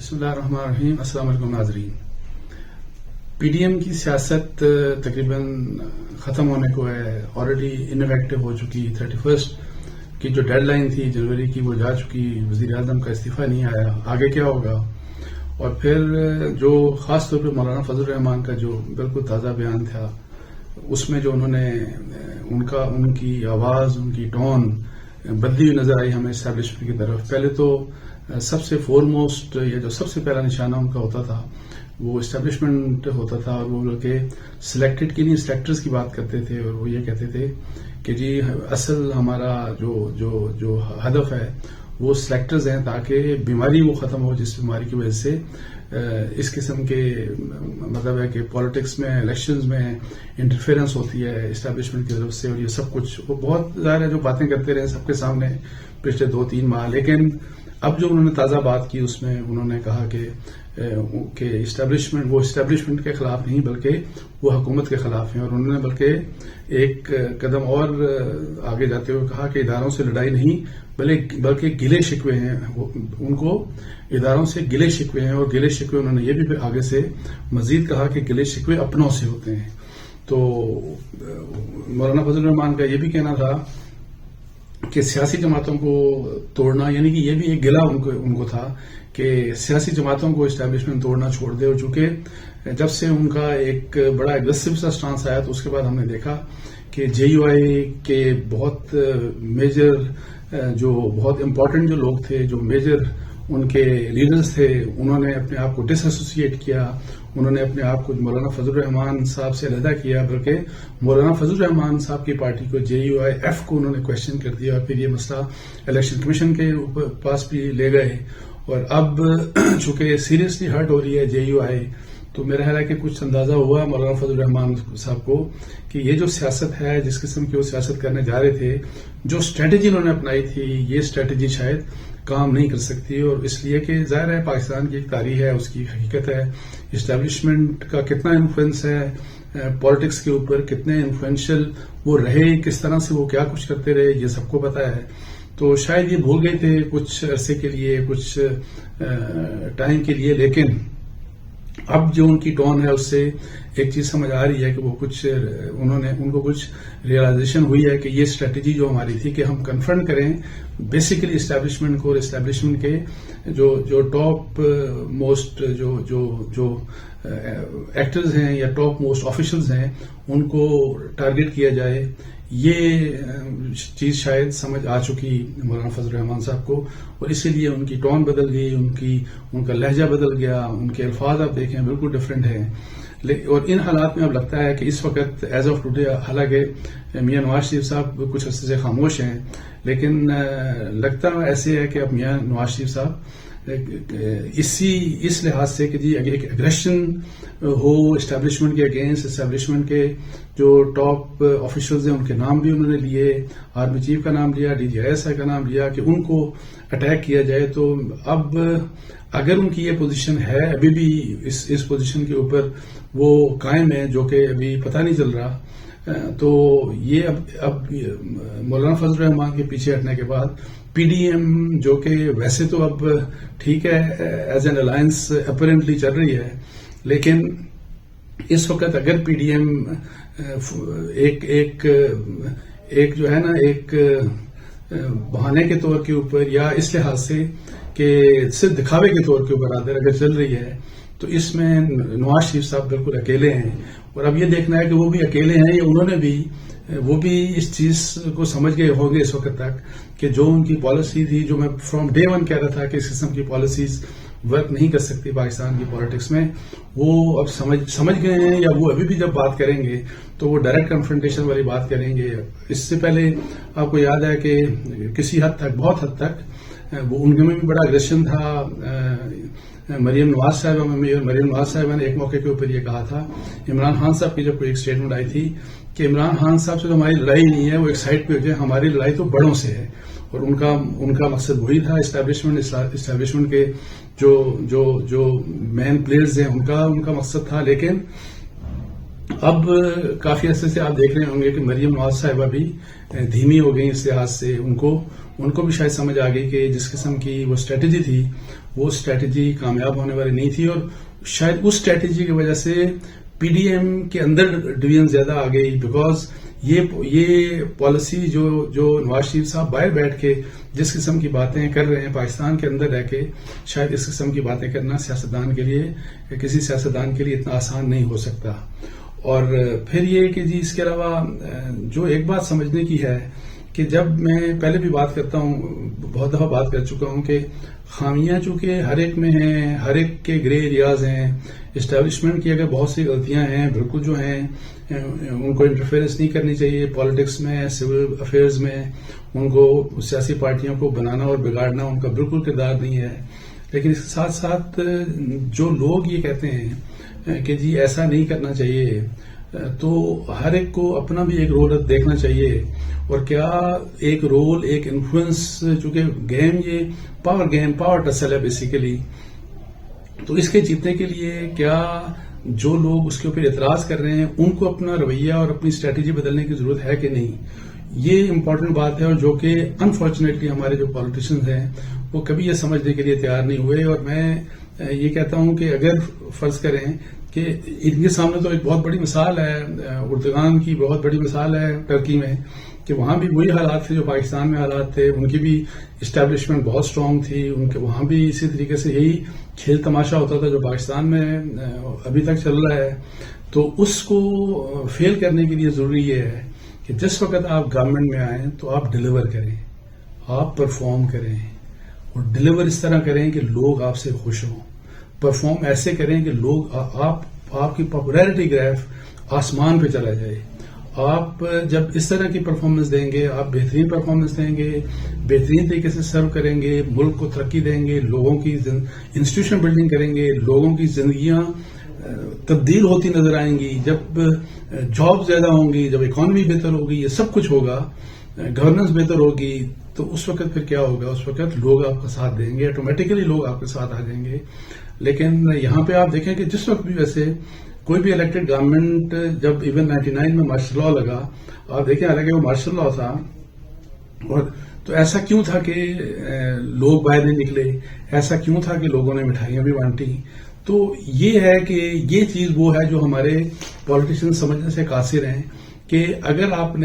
بسم اللہ الرحمن الرحیم. السلام علیکم ناظرین. پی ڈی ایم کی سیاست تقریباً ختم ہونے کو ہے. آلریڈی انیفیکٹو ہو چکی. 31 کی جو ڈیڈ لائن تھی جنوری کی وہ جا چکی. وزیر اعظم کا استعفیٰ نہیں آیا. آگے کیا ہوگا؟ اور پھر جو خاص طور پہ مولانا فضل الرحمان کا جو بالکل تازہ بیان تھا اس میں جو انہوں نے ان کی آواز، ان کی ٹون بدلی ہوئی نظر آئی ہمیں اسٹیبلشمنٹ کی طرف. پہلے تو سب سے فورموسٹ یا جو سب سے پہلا نشانہ ان کا ہوتا تھا وہ اسٹیبلشمنٹ ہوتا تھا، اور وہ کہ سلیکٹڈ کی نہیں سلیکٹرز کی بات کرتے تھے، اور وہ یہ کہتے تھے کہ جی اصل ہمارا جو ہدف ہے وہ سلیکٹرز ہیں تاکہ بیماری وہ ختم ہو جس بیماری کی وجہ سے اس قسم کے مطلب ہے کہ پالیٹکس میں الیکشنز میں انٹرفیئرنس ہوتی ہے اسٹیبلشمنٹ کی طرف سے. اور یہ سب کچھ وہ بہت ظاہر ہے جو باتیں کرتے رہے سب کے سامنے پچھلے 2-3 ماہ. لیکن اب جو انہوں نے تازہ بات کی اس میں انہوں نے کہا کہ اسٹیبلشمنٹ وہ اسٹیبلشمنٹ کے خلاف نہیں بلکہ وہ حکومت کے خلاف ہیں. اور انہوں نے بلکہ ایک قدم اور آگے جاتے ہوئے کہا کہ اداروں سے لڑائی نہیں بلکہ گلے شکوے ہیں. ان کو اداروں سے گلے شکوے ہیں، اور گلے شکوے انہوں نے یہ بھی آگے سے مزید کہا کہ گلے شکوے اپنوں سے ہوتے ہیں. تو مولانا فضل الرحمان کا یہ بھی کہنا تھا کہ سیاسی جماعتوں کو توڑنا، یعنی کہ یہ بھی ایک گلہ ان کو تھا کہ سیاسی جماعتوں کو اسٹیبلشمنٹ توڑنا چھوڑ دے. اور چونکہ جب سے ان کا ایک بڑا اگریسو سا سٹانس آیا تو اس کے بعد ہم نے دیکھا کہ جے یو آئی کے بہت میجر جو بہت امپورٹنٹ جو لوگ تھے، جو میجر ان کے لیڈرز تھے، انہوں نے اپنے آپ کو ڈس ایسوسیٹ کیا. انہوں نے اپنے آپ کو مولانا فضل الرحمان صاحب سے علیحدہ کیا، بلکہ مولانا فضل الرحمان صاحب کی پارٹی کو جے یو آئی ایف کو انہوں نے کویشچن کر دیا، اور پھر یہ مسئلہ الیکشن کمیشن کے پاس بھی لے گئے. اور اب چونکہ سیریسلی ہرٹ ہو رہی ہے جے یو آئی، تو میرا خیال ہے کہ کچھ اندازہ ہوا مولانا فضل الرحمان صاحب کو کہ یہ جو سیاست ہے جس قسم کی وہ سیاست کرنے جا رہے تھے، جو اسٹریٹجی انہوں نے اپنائی تھی، یہ اسٹریٹجی شاید کام نہیں کر سکتی. اور اس لیے کہ ظاہر ہے پاکستان کی ایک تاریخ ہے، اس کی حقیقت ہے، اسٹیبلشمنٹ کا کتنا انفلوئنس ہے پالیٹکس کے اوپر، کتنے انفلوئنشل وہ رہے، کس طرح سے وہ کیا کچھ کرتے رہے، یہ سب کو پتا ہے. تو شاید یہ بھول گئے تھے کچھ عرصے کے لیے، کچھ ٹائم کے لیے. لیکن اب جو ان کی ٹون ہے اس سے ایک چیز سمجھ آ رہی ہے کہ وہ کچھ ان کو کچھ ریئلائزیشن ہوئی ہے کہ یہ اسٹریٹجی جو ہماری تھی کہ ہم کنفرنٹ کریں بیسیکلی اسٹیبلشمنٹ کو، اور اسٹیبلشمنٹ کے جو ٹاپ موسٹ جو ایکٹرز ہیں یا ٹاپ موسٹ آفیشلز ہیں ان کو ٹارگٹ کیا جائے. یہ چیز شاید سمجھ آ چکی مولانا فضل الرحمان صاحب کو، اور اسی لیے ان کی ٹون بدل گئی، ان کا لہجہ بدل گیا، ان کے الفاظ آپ دیکھیں بالکل ڈفرینٹ ہیں. اور ان حالات میں اب لگتا ہے کہ اس وقت ایز آف ٹوڈے، حالانکہ میاں نواز شریف صاحب کچھ عرصے سے خاموش ہیں، لیکن لگتا ایسے ہے کہ اب میاں نواز شریف صاحب اس لحاظ سے کہ جی ایک اگریشن ہو اسٹیبلشمنٹ کے اگینسٹ. اسٹیبلشمنٹ کے جو ٹاپ آفیشلز ہیں ان کے نام بھی انہوں نے لیے، آرمی چیف کا نام لیا، D G I S I کا نام لیا کہ ان کو اٹیک کیا جائے. تو اب اگر ان کی یہ پوزیشن ہے ابھی بھی اس پوزیشن کے اوپر وہ قائم ہے، جو کہ ابھی پتہ نہیں چل رہا، تو یہ اب مولانا فضل الرحمان کے پیچھے ہٹنے کے بعد پی ڈی ایم جو کہ ویسے تو اب ٹھیک ہے ایز این الائنس اپیرنٹلی چل رہی ہے، لیکن اس وقت اگر پی ڈی ایم ایک جو ہے نا ایک بہانے کے طور کے اوپر یا اس لحاظ سے کہ صرف دکھاوے کے طور کے اوپر اگر چل رہی ہے تو اس میں نواز شریف صاحب بالکل اکیلے ہیں. اور اب یہ دیکھنا ہے کہ وہ بھی اکیلے ہیں یا انہوں نے بھی وہ بھی اس چیز کو سمجھ گئے ہوں گے اس وقت تک کہ جو ان کی پالیسی تھی، جو میں فرام ڈے ون کہہ رہا تھا کہ اس قسم کی پالیسیز ورک نہیں کر سکتی پاکستان کی پالیٹکس میں، وہ اب سمجھ گئے ہیں، یا وہ ابھی بھی جب بات کریں گے تو وہ ڈائریکٹ کنفرنٹیشن والی بات کریں گے. اس سے پہلے آپ کو یاد ہے کہ کسی حد تک، بہت حد تک وہ ان میں بھی بڑا اگریشن تھا. مریم نواز صاحبہ نے ایک موقع کے اوپر یہ کہا تھا، عمران خان صاحب کی جب کوئی ایک اسٹیٹمنٹ آئی تھی کہ عمران خان صاحب سے تو ہماری لڑائی نہیں ہے، وہ ایک سائڈ پہ ہو جائے، ہماری لڑائی تو بڑوں سے ہے. اور ان کا مقصد وہی تھا، اسٹیبلشمنٹ کے جو مین پلیئرز ہیں ان کا مقصد تھا. لیکن اب کافی عرصے سے آپ دیکھ رہے ہوں گے کہ مریم نواز صاحبہ بھی دھیمی ہو گئی اس لحاظ سے. ان کو بھی شاید سمجھ آ گئی کہ جس قسم کی وہ اسٹریٹجی تھی وہ اسٹریٹجی کامیاب ہونے والی نہیں تھی, اور شاید اس اسٹریٹجی کی وجہ سے پی ڈی ایم کے اندر ڈویژن زیادہ آ گئی. بیکاز یہ پالیسی جو نواز شریف صاحب باہر بیٹھ کے جس قسم کی باتیں کر رہے ہیں, پاکستان کے اندر رہ کے شاید اس قسم کی باتیں کرنا کسی سیاستدان کے لیے اتنا آسان نہیں ہو سکتا. اور پھر یہ کہ جی اس کے علاوہ جو ایک بات سمجھنے کی ہے کہ جب میں پہلے بھی بات کرتا ہوں, بہت دفعہ بات کر چکا ہوں کہ خامیاں چونکہ ہر ایک میں ہیں, ہر ایک کے گرے ایریاز ہیں. اسٹیبلشمنٹ کی اگر بہت سی غلطیاں ہیں بالکل جو ہیں ان کو انٹرفیئرنس نہیں کرنی چاہیے پالیٹکس میں, سول افیئرز میں. ان کو سیاسی پارٹیوں کو بنانا اور بگاڑنا ان کا بالکل کردار نہیں ہے. لیکن اس کے ساتھ ساتھ جو لوگ یہ کہتے ہیں کہ جی ایسا نہیں کرنا چاہیے, تو ہر ایک کو اپنا بھی ایک رول دیکھنا چاہیے. اور کیا ایک رول, ایک انفلوئنس, چونکہ گیم یہ پاور ٹسل ہے بیسیکلی, تو اس کے جیتنے کے لیے کیا جو لوگ اس کے اوپر اعتراض کر رہے ہیں ان کو اپنا رویہ اور اپنی اسٹریٹجی بدلنے کی ضرورت ہے کہ نہیں, یہ امپورٹنٹ بات ہے. اور جو کہ انفارچونیٹلی ہمارے جو پالیٹیشنز ہیں وہ کبھی یہ سمجھنے کے لیے تیار نہیں ہوئے. اور میں یہ کہتا ہوں کہ اگر فرض کریں کہ ان کے سامنے تو ایک بہت بڑی مثال ہے, اردگان کی بہت بڑی مثال ہے ٹرکی میں, کہ وہاں بھی وہی حالات تھے جو پاکستان میں حالات تھے. ان کی بھی اسٹیبلشمنٹ بہت اسٹرانگ تھی, ان کے وہاں بھی اسی طریقے سے یہی کھیل تماشا ہوتا تھا جو پاکستان میں ابھی تک چل رہا ہے. تو اس کو فیل کرنے کے لیے ضروری یہ ہے کہ جس وقت آپ گورنمنٹ میں آئیں تو آپ ڈیلیور کریں, آپ پرفارم کریں, اور ڈیلیور اس طرح کریں کہ لوگ آپ سے خوش ہوں. پرفارم ایسے کریں کہ لوگ آپ کی پاپولیرٹی گراف آسمان پہ چلا جائے. آپ جب اس طرح کی پرفارمنس دیں گے, آپ بہترین پرفارمنس دیں گے, بہترین طریقے سے سرو کریں گے, ملک کو ترقی دیں گے, لوگوں کی انسٹیٹیوشن بلڈنگ کریں گے, لوگوں کی زندگیاں تبدیل ہوتی نظر آئیں گی, جب جاب زیادہ ہوں گی, جب اکانومی بہتر ہوگی, یہ سب کچھ ہوگا, گورننس بہتر ہوگی, تو اس وقت پھر کیا ہوگا, اس وقت لوگ آپ کا ساتھ دیں گے, آٹومیٹیکلی لوگ آپ کے ساتھ آ جائیں گے. لیکن یہاں پہ آپ دیکھیں کہ جس وقت بھی ویسے کوئی بھی الیکٹڈ گورنمنٹ, جب ایون 99 میں مارشل لا لگا, آپ دیکھیں حالانکہ وہ مارشل لا تھا, اور تو ایسا کیوں تھا کہ لوگ باہر نہیں نکلے, ایسا کیوں تھا کہ لوگوں نے مٹھائیاں بھی بانٹی. تو یہ ہے کہ یہ چیز وہ ہے جو ہمارے پالیٹیشین سمجھنے سے قاصر ہیں کہ اگر آپ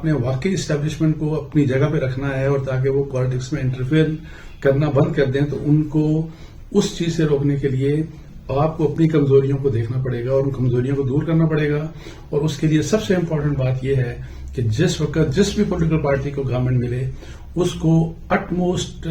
نے واقعی اسٹیبلشمنٹ کو اپنی جگہ پہ رکھنا ہے, اور تاکہ وہ پالیٹکس میں انٹرفیئر کرنا بند کر دیں, تو ان کو اس چیز سے روکنے کے لیے آپ کو اپنی کمزوریوں کو دیکھنا پڑے گا اور ان کمزوریوں کو دور کرنا پڑے گا. اور اس کے لیے سب سے امپورٹنٹ بات یہ ہے کہ جس وقت جس بھی پولیٹیکل پارٹی کو گورنمنٹ ملے اس کو اٹ موسٹ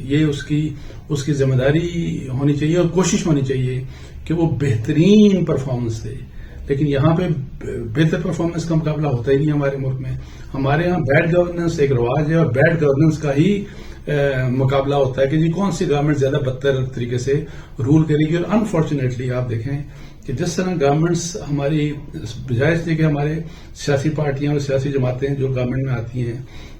یہ اس کی ذمہ داری ہونی چاہیے اور کوشش ہونی چاہیے کہ وہ بہترین پرفارمنس دے. لیکن یہاں پہ بہتر پرفارمنس کا مقابلہ ہوتا ہی نہیں ہمارے ملک میں. ہمارے یہاں بیڈ گورننس ایک رواج ہے, اور بیڈ گورننس کا ہی مقابلہ ہوتا ہے کہ جی کون سی گورنمنٹ زیادہ بدتر طریقے سے رول کرے گی. اور انفارچونیٹلی آپ دیکھیں کہ جس طرح گورنمنٹس ہماری بجائے اس لیے کہ ہمارے سیاسی پارٹیاں اور سیاسی جماعتیں جو گورنمنٹ میں آتی ہیں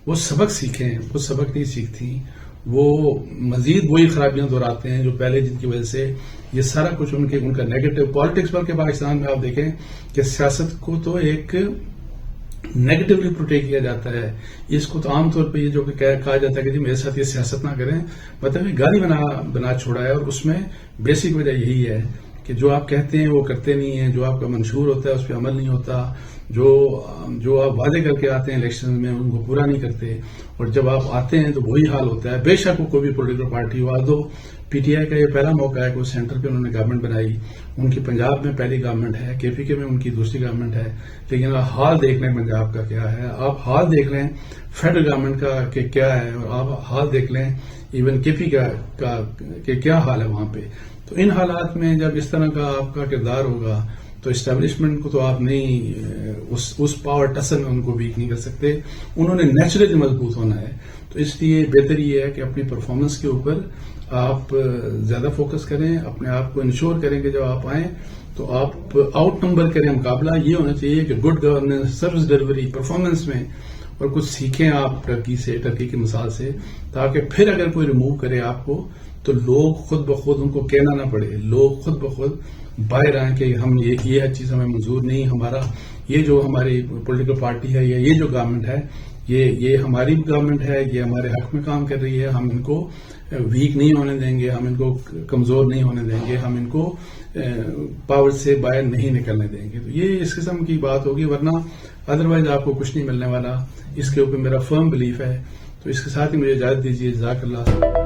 وہ سبق سیکھیں, وہ سبق نہیں سیکھتی, وہ مزید وہی خرابیاں دہراتے ہیں جو پہلے, جن کی وجہ سے یہ سارا کچھ ان کا نیگیٹو پالیٹکس. بلکہ پاکستان میں آپ دیکھیں کہ سیاست کو تو ایک نیگیٹولی پروٹیکٹ کیا جاتا ہے. اس کو تو عام طور پہ یہ جو کہا جاتا ہے کہ جی میرے ساتھ یہ سیاست نہ کریں, مطلب یہ گالی بنا چھوڑا ہے. اور اس میں بیسک وجہ یہی ہے کہ جو آپ کہتے ہیں وہ کرتے نہیں ہیں, جو آپ کا منشور ہوتا ہے اس پہ عمل نہیں ہوتا, جو آپ وعدے کر کے آتے ہیں الیکشن میں ان کو پورا نہیں کرتے, اور جب آپ آتے ہیں تو وہی حال ہوتا ہے. بے شک وہ کوئی بھی پولیٹیکل پارٹی ہوا, دو پی ٹی آئی کا یہ پہلا موقع ہے کہ وہ سینٹر پہ انہوں نے گورنمنٹ بنائی, ان کی پنجاب میں پہلی گورنمنٹ ہے, کے پی کے میں ان کی دوسری گورنمنٹ ہے. لیکن آپ حال دیکھ لیں پنجاب کا کیا ہے, آپ حال دیکھ لیں فیڈرل گورنمنٹ کا کہ کیا ہے, اور آپ حال دیکھ لیں ایون کے پی کا کہ کیا حال ہے وہاں پہ. تو ان حالات میں جب اس طرح کا آپ کا کردار ہوگا تو اسٹیبلشمنٹ کو تو آپ نہیں اس پاور ٹسل میں ان کو ویک نہیں کر سکتے. انہوں نے نیچرلی مضبوط ہونا ہے. تو اس لیے بہتر یہ ہے کہ اپنی پرفارمنس کے اوپر آپ زیادہ فوکس کریں, اپنے آپ کو انشور کریں کہ جب آپ آئیں تو آپ آؤٹ نمبر کریں. مقابلہ یہ ہونا چاہیے کہ good governance, service delivery, performance میں, اور کچھ سیکھیں آپ ٹرکی کی مثال سے, تاکہ پھر اگر کوئی ریموو کرے آپ کو تو لوگ خود بخود ان کو کہنا نہ پڑے, لوگ خود بخود باہر آئیں کہ ہم یہ چیز ہمیں منظور نہیں. ہمارا یہ جو ہماری پولیٹیکل پارٹی ہے یا یہ جو گورنمنٹ ہے یہ ہماری گورنمنٹ ہے, یہ ہمارے حق میں کام کر رہی ہے, ہم ان کو ویک نہیں ہونے دیں گے, ہم ان کو کمزور نہیں ہونے دیں گے, ہم ان کو پاور سے باہر نہیں نکلنے دیں گے. تو یہ اس قسم کی بات ہوگی, ورنہ ادروائز آپ کو کچھ نہیں ملنے والا. اس کے اوپر میرا فرم بلیف ہے. تو اس کے ساتھ ہی مجھے اجازت دیجیے. جزاک اللہ.